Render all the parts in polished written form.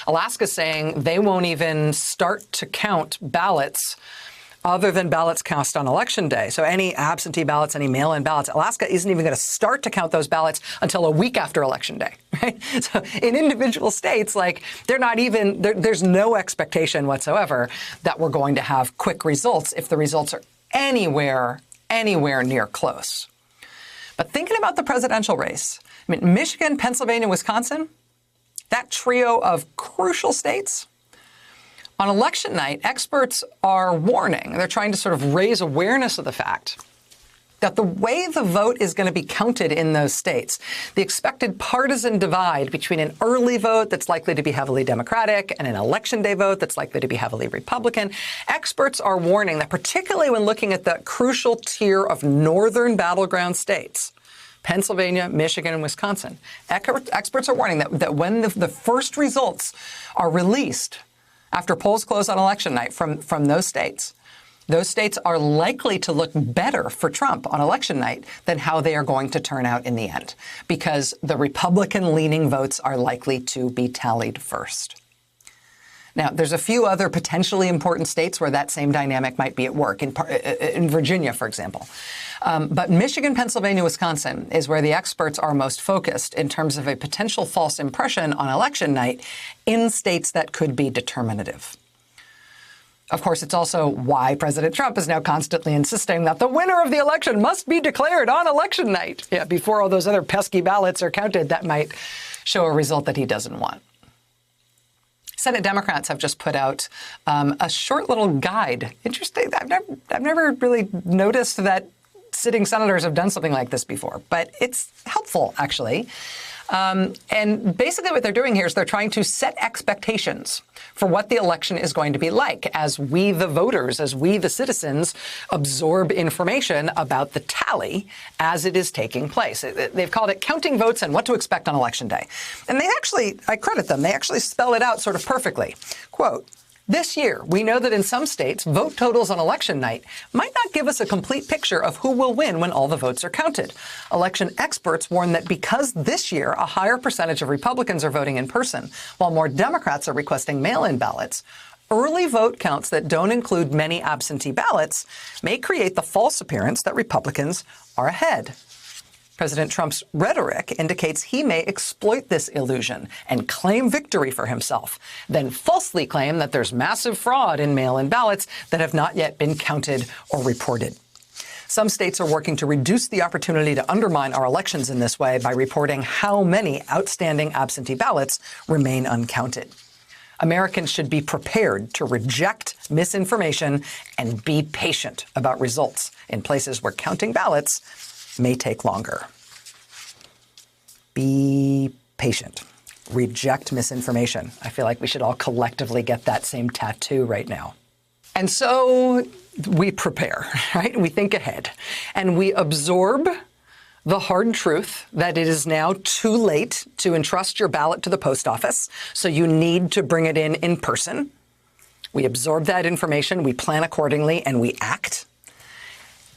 Alaska's saying they won't even start to count ballots other than ballots cast on Election Day. So any absentee ballots, any mail-in ballots, Alaska isn't even going to start to count those ballots until a week after Election Day, right? So in individual states, like they're not even, there's no expectation whatsoever that we're going to have quick results if the results are anywhere near close. But thinking about the presidential race, I mean, Michigan, Pennsylvania, Wisconsin, that trio of crucial states. On election night, experts are warning, they're trying to sort of raise awareness of the fact that the way the vote is going to be counted in those states, the expected partisan divide between an early vote that's likely to be heavily Democratic and an election day vote that's likely to be heavily Republican, experts are warning that particularly when looking at the crucial tier of northern battleground states, Pennsylvania, Michigan, and Wisconsin, experts are warning that when the first results are released after polls close on election night from those states are likely to look better for Trump on election night than how they are going to turn out in the end, because the Republican-leaning votes are likely to be tallied first. Now, there's a few other potentially important states where that same dynamic might be at work, in Virginia, for example. But Michigan, Pennsylvania, Wisconsin is where the experts are most focused in terms of a potential false impression on election night in states that could be determinative. Of course, it's also why President Trump is now constantly insisting that the winner of the election must be declared on election night, before all those other pesky ballots are counted that might show a result that he doesn't want. Senate Democrats have just put out a short little guide. Interesting. I've never really noticed that sitting senators have done something like this before, but it's helpful, actually. And basically what they're doing here is they're trying to set expectations for what the election is going to be like as we, the voters, as we, the citizens, absorb information about the tally as it is taking place. They've called it counting votes and what to expect on Election Day. And they actually, I credit them, they actually spell it out sort of perfectly. Quote, "This year, we know that in some states, vote totals on election night might not give us a complete picture of who will win when all the votes are counted. Election experts warn that because this year a higher percentage of Republicans are voting in person, while more Democrats are requesting mail-in ballots, early vote counts that don't include many absentee ballots may create the false appearance that Republicans are ahead." President Trump's rhetoric indicates he may exploit this illusion and claim victory for himself, then falsely claim that there's massive fraud in mail-in ballots that have not yet been counted or reported. Some states are working to reduce the opportunity to undermine our elections in this way by reporting how many outstanding absentee ballots remain uncounted. Americans should be prepared to reject misinformation and be patient about results in places where counting ballots may take longer. Be patient. Reject misinformation. I feel like we should all collectively get that same tattoo right now. And so we prepare, right? We think ahead and we absorb the hard truth that it is now too late to entrust your ballot to the post office, so you need to bring it in person. We absorb that information, we plan accordingly, and we act.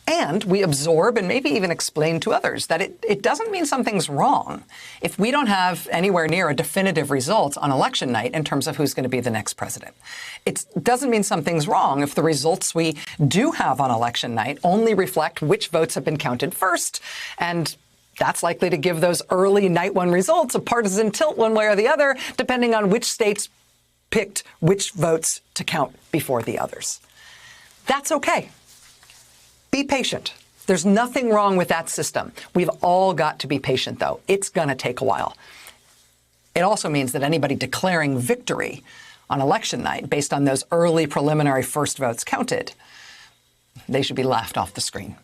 And we absorb and maybe even explain to others that it doesn't mean something's wrong if we don't have anywhere near a definitive result on election night in terms of who's going to be the next president. It doesn't mean something's wrong if the results we do have on election night only reflect which votes have been counted first, and that's likely to give those early night one results a partisan tilt one way or the other, depending on which states picked which votes to count before the others. That's okay. Be patient. There's nothing wrong with that system. We've all got to be patient, though. It's going to take a while. It also means that anybody declaring victory on election night based on those early preliminary first votes counted, they should be laughed off the screen.